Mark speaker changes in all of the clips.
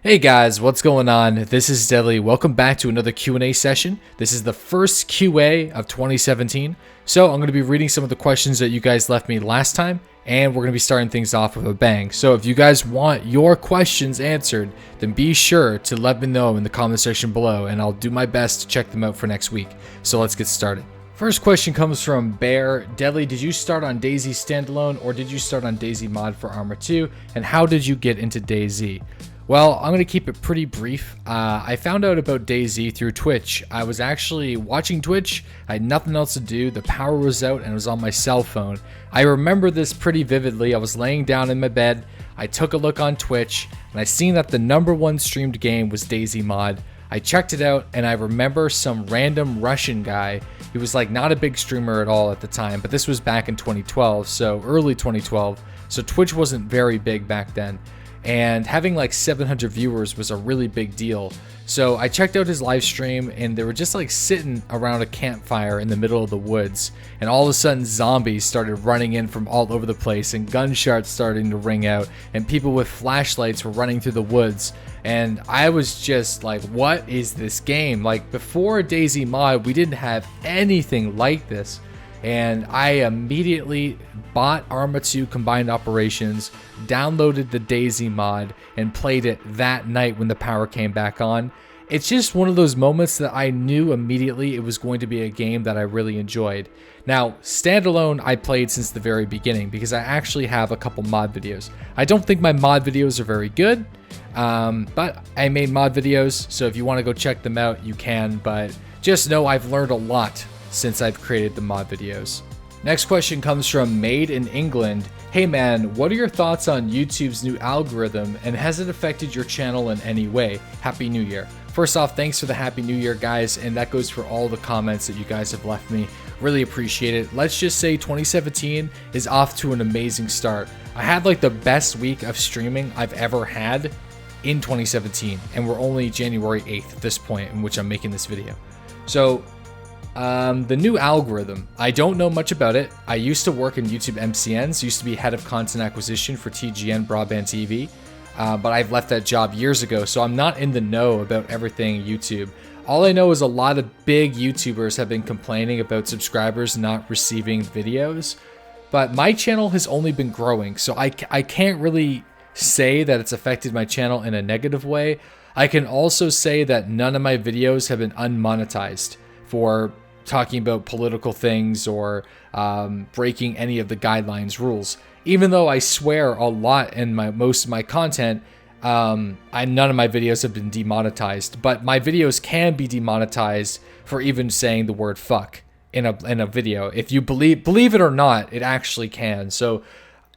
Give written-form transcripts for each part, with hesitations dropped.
Speaker 1: Hey guys, what's going on? This is Deadly. Welcome back to another Q&A session. This is the first QA of 2017. So I'm going to be reading some of the questions that you guys left me last time, and we're going to be starting things off with a bang. So if you guys want your questions answered, then be sure to let me know in the comment section below, and I'll do my best to check them out for next week. So let's get started. First question comes from Bear. Deadly, did you start on DayZ standalone or did you start on DayZ mod for Armor 2? And how did you get into DayZ? Well, I'm going to keep it pretty brief. I found out about DayZ through Twitch. I was actually watching Twitch. I had nothing else to do. The power was out and it was on my cell phone. I remember this pretty vividly. I was laying down in my bed. I took a look on Twitch and I seen that the #1 streamed game was DayZ mod. I checked it out and I remember some random Russian guy. He was like not a big streamer at all at the time, but this was back in 2012, so early 2012. So Twitch wasn't very big back then. And having like 700 viewers was a really big deal. So I checked out his live stream and they were just like sitting around a campfire in the middle of the woods. And all of a sudden zombies started running in from all over the place and gunshots starting to ring out and people with flashlights were running through the woods. And I was just like, what is this game? Like before DayZ mod, we didn't have anything like this. And I immediately bought Arma 2 Combined Operations, downloaded the DayZ mod, and played it that night when the power came back on. It's just one of those moments that I knew immediately it was going to be a game that I really enjoyed. Now, standalone I played since the very beginning because I actually have a couple mod videos. I don't think my mod videos are very good, but I made mod videos, so if you want to go check them out, you can, but just know I've learned a lot since I've created the mod videos. Next question comes from Made in England. Hey man, what are your thoughts on YouTube's new algorithm and has it affected your channel in any way? Happy New Year. First off, thanks for the Happy New Year guys, and that goes for all the comments that you guys have left me. Really appreciate it. Let's just say 2017 is off to an amazing start. I had like the best week of streaming I've ever had in 2017, and we're only January 8th at this point in which I'm making this video. So the new algorithm, I don't know much about it. I used to work in YouTube MCNs, used to be head of content acquisition for TGN Broadband TV, but I've left that job years ago, so I'm not in the know about everything YouTube. All I know is a lot of big YouTubers have been complaining about subscribers not receiving videos, but my channel has only been growing, so I can't really say that it's affected my channel in a negative way. I can also say that none of my videos have been unmonetized for talking about political things or breaking any of the guidelines rules. Even though I swear a lot in most of my content, none of my videos have been demonetized, but my videos can be demonetized for even saying the word fuck in a video. If you believe it or not, it actually can. So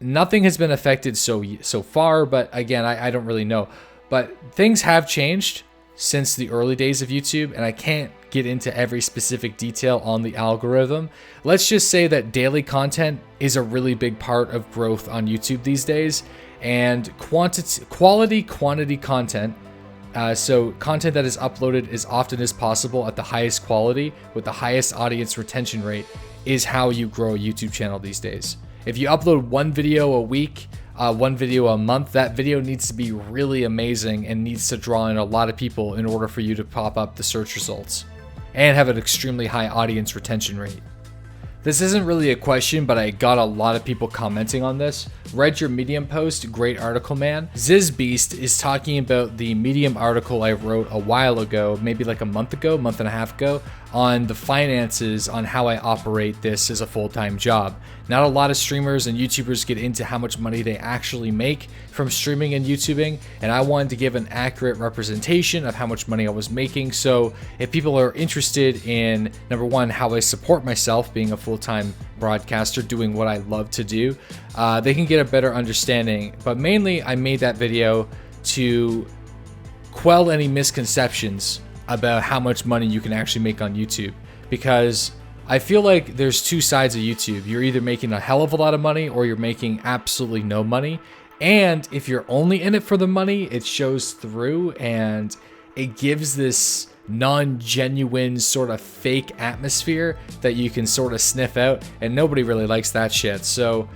Speaker 1: nothing has been affected so far, but again, I don't really know. But things have changed since the early days of YouTube, and I can't get into every specific detail on the algorithm. Let's just say that daily content is a really big part of growth on YouTube these days, and quality quantity content, so content that is uploaded as often as possible at the highest quality with the highest audience retention rate is how you grow a YouTube channel these days. If you upload one video a week, one video a month, that video needs to be really amazing and needs to draw in a lot of people in order for you to pop up the search results and have an extremely high audience retention rate. This isn't really a question, but I got a lot of people commenting on this. Read your Medium post, great article, man. Zizbeast is talking about the Medium article I wrote a while ago, maybe like a month and a half ago, on the finances on how I operate this as a full-time job. Not a lot of streamers and YouTubers get into how much money they actually make from streaming and YouTubing, and I wanted to give an accurate representation of how much money I was making. So if people are interested in, number one, how I support myself being a full-time broadcaster doing what I love to do, they can get a better understanding. But mainly I made that video to quell any misconceptions about how much money you can actually make on YouTube, because I feel like there's two sides of YouTube. You're either making a hell of a lot of money or you're making absolutely no money. And if you're only in it for the money, it shows through and it gives this non-genuine sort of fake atmosphere that you can sort of sniff out, and nobody really likes that shit. So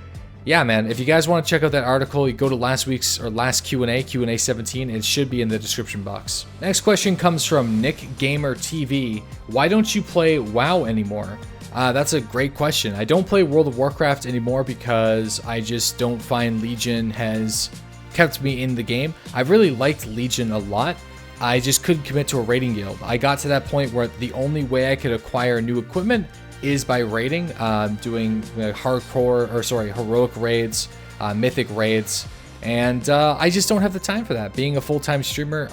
Speaker 1: yeah, man, if you guys want to check out that article, you go to last week's or last Q&A 17. It should be in the description box. Next question comes from Nick Gamer TV. Why don't you play WoW anymore? That's a great question. I don't play World of Warcraft anymore because I just don't find Legion has kept me in the game. I really liked Legion a lot. I just couldn't commit to a raiding guild. I got to that point where the only way I could acquire new equipment is by raiding, doing heroic raids, mythic raids, and I just don't have the time for that. Being a full-time streamer,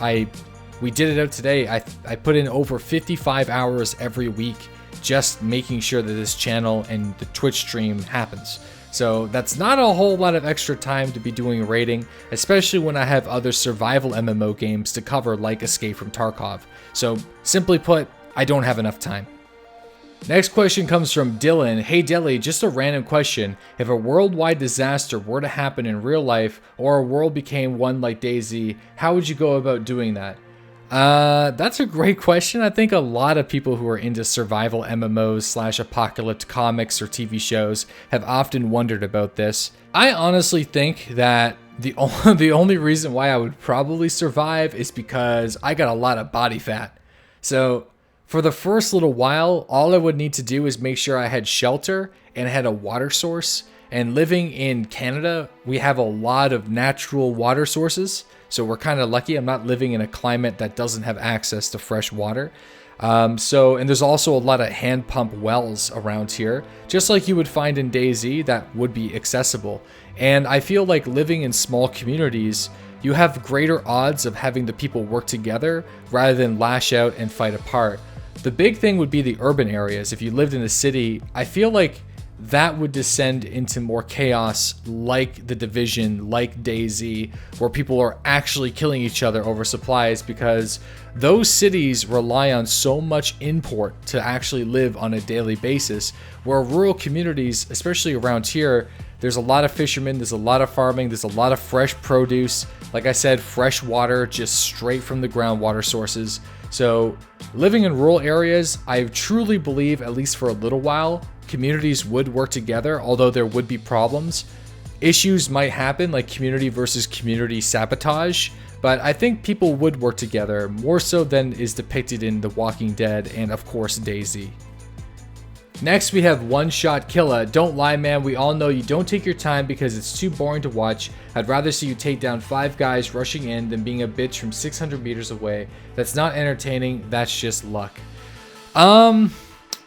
Speaker 1: we did it out today. I put in over 55 hours every week just making sure that this channel and the Twitch stream happens. So that's not a whole lot of extra time to be doing raiding, especially when I have other survival MMO games to cover like Escape from Tarkov. So simply put, I don't have enough time. Next question comes from Dylan. Hey Deli, just a random question. If a worldwide disaster were to happen in real life, or a world became one like DayZ, how would you go about doing that? That's a great question. I think a lot of people who are into survival MMOs / apocalyptic comics or TV shows have often wondered about this. I honestly think that the only reason why I would probably survive is because I got a lot of body fat. So for the first little while, all I would need to do is make sure I had shelter and had a water source. And living in Canada, we have a lot of natural water sources. So we're kind of lucky. I'm not living in a climate that doesn't have access to fresh water. And there's also a lot of hand pump wells around here, just like you would find in DayZ that would be accessible. And I feel like living in small communities, you have greater odds of having the people work together rather than lash out and fight apart. The big thing would be the urban areas. If you lived in a city, I feel like that would descend into more chaos like The Division, like DayZ, where people are actually killing each other over supplies because those cities rely on so much import to actually live on a daily basis, where rural communities, especially around here, there's a lot of fishermen, there's a lot of farming, there's a lot of fresh produce. Like I said, fresh water just straight from the groundwater sources. So living in rural areas, I truly believe, at least for a little while, communities would work together, although there would be problems. Issues might happen, like community versus community sabotage, but I think people would work together more so than is depicted in The Walking Dead and, of course, DayZ. Next, we have One Shot Killa. Don't lie, man. We all know you don't take your time because it's too boring to watch. I'd rather see you take down 5 guys rushing in than being a bitch from 600 meters away. That's not entertaining. That's just luck.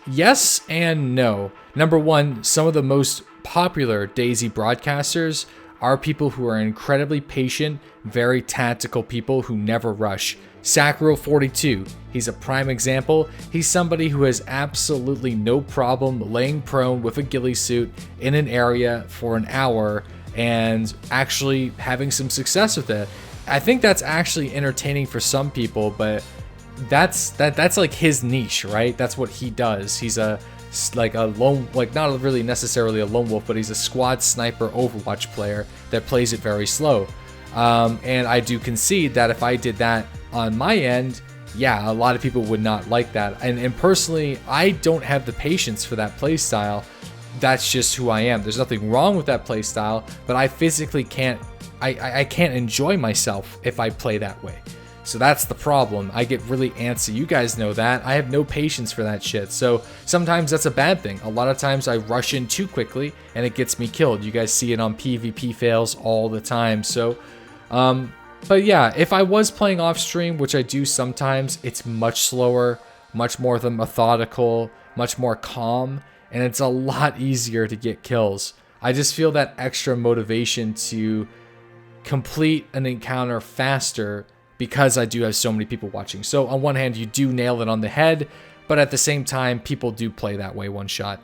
Speaker 1: Yes and no. Number one, some of the most popular DayZ broadcasters are people who are incredibly patient, very tactical people who never rush. Sacro42, he's a prime example. He's somebody who has absolutely no problem laying prone with a ghillie suit in an area for an hour and actually having some success with it. I think that's actually entertaining for some people, but that's like his niche, right? That's what he does. He's a lone, not really necessarily a lone wolf, but he's a squad sniper Overwatch player that plays it very slow. And I do concede that if I did that on my end, yeah, a lot of people would not like that. And personally, I don't have the patience for that play style. That's just who I am. There's nothing wrong with that play style, but I physically can't, I can't enjoy myself if I play that way. So that's the problem. I get really antsy. You guys know that. I have no patience for that shit. So sometimes that's a bad thing. A lot of times I rush in too quickly and it gets me killed. You guys see it on PvP fails all the time. So, but yeah, if I was playing off stream, which I do sometimes, it's much slower, much more methodical, much more calm, and it's a lot easier to get kills. I just feel that extra motivation to complete an encounter faster because I do have so many people watching. So on one hand, you do nail it on the head, but at the same time, people do play that way one shot.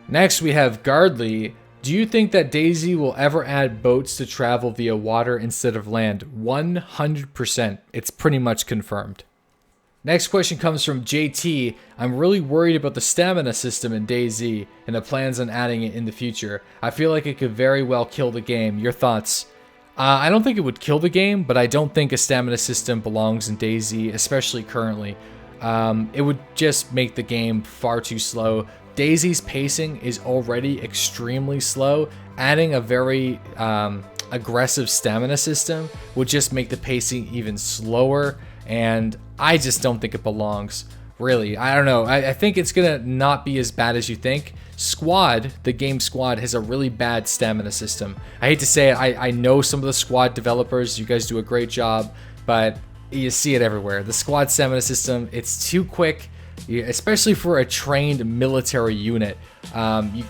Speaker 1: Next, we have Gardley. Do you think that DayZ will ever add boats to travel via water instead of land? 100%. It's pretty much confirmed. Next question comes from JT. I'm really worried about the stamina system in DayZ and the plans on adding it in the future. I feel like it could very well kill the game. Your thoughts? I don't think it would kill the game, but I don't think a stamina system belongs in DayZ, especially currently. It would just make the game far too slow, DayZ's pacing is already extremely slow. Adding a very aggressive stamina system would just make the pacing even slower, and I just don't think it belongs. Really, I don't know. I think it's gonna not be as bad as you think. Squad, the game Squad, has a really bad stamina system. I hate to say it, I know some of the Squad developers, you guys do a great job, but you see it everywhere. The Squad stamina system, it's too quick, especially for a trained military unit.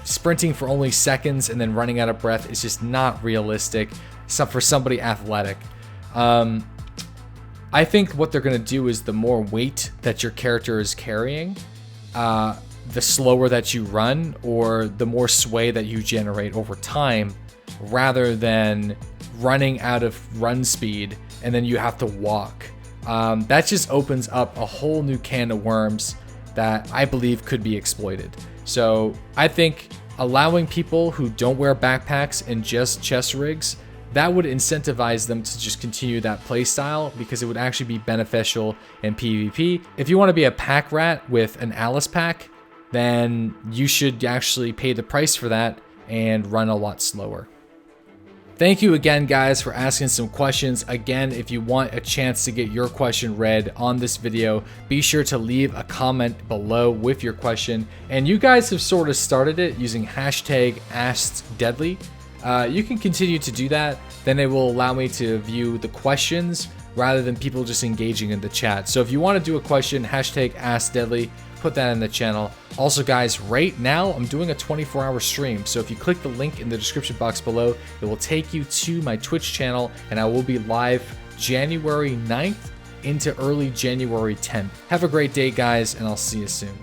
Speaker 1: Sprinting for only seconds and then running out of breath is just not realistic for somebody athletic. I think what they're going to do is the more weight that your character is carrying, the slower that you run, or the more sway that you generate over time, rather than running out of run speed and then you have to walk. That just opens up a whole new can of worms that I believe could be exploited. So I think allowing people who don't wear backpacks and just chest rigs, that would incentivize them to just continue that playstyle, because it would actually be beneficial in PvP. If you want to be a pack rat with an Alice pack, then you should actually pay the price for that and run a lot slower. Thank you again, guys, for asking some questions. Again, if you want a chance to get your question read on this video, be sure to leave a comment below with your question. And you guys have sort of started it using hashtag AskDeadly. You can continue to do that. Then it will allow me to view the questions rather than people just engaging in the chat. So if you want to do a question, hashtag AskDeadly, put that in the channel. Also, guys, right now I'm doing a 24-hour stream. So if you click the link in the description box below, it will take you to my Twitch channel, and I will be live January 9th into early January 10th. Have a great day, guys, and I'll see you soon.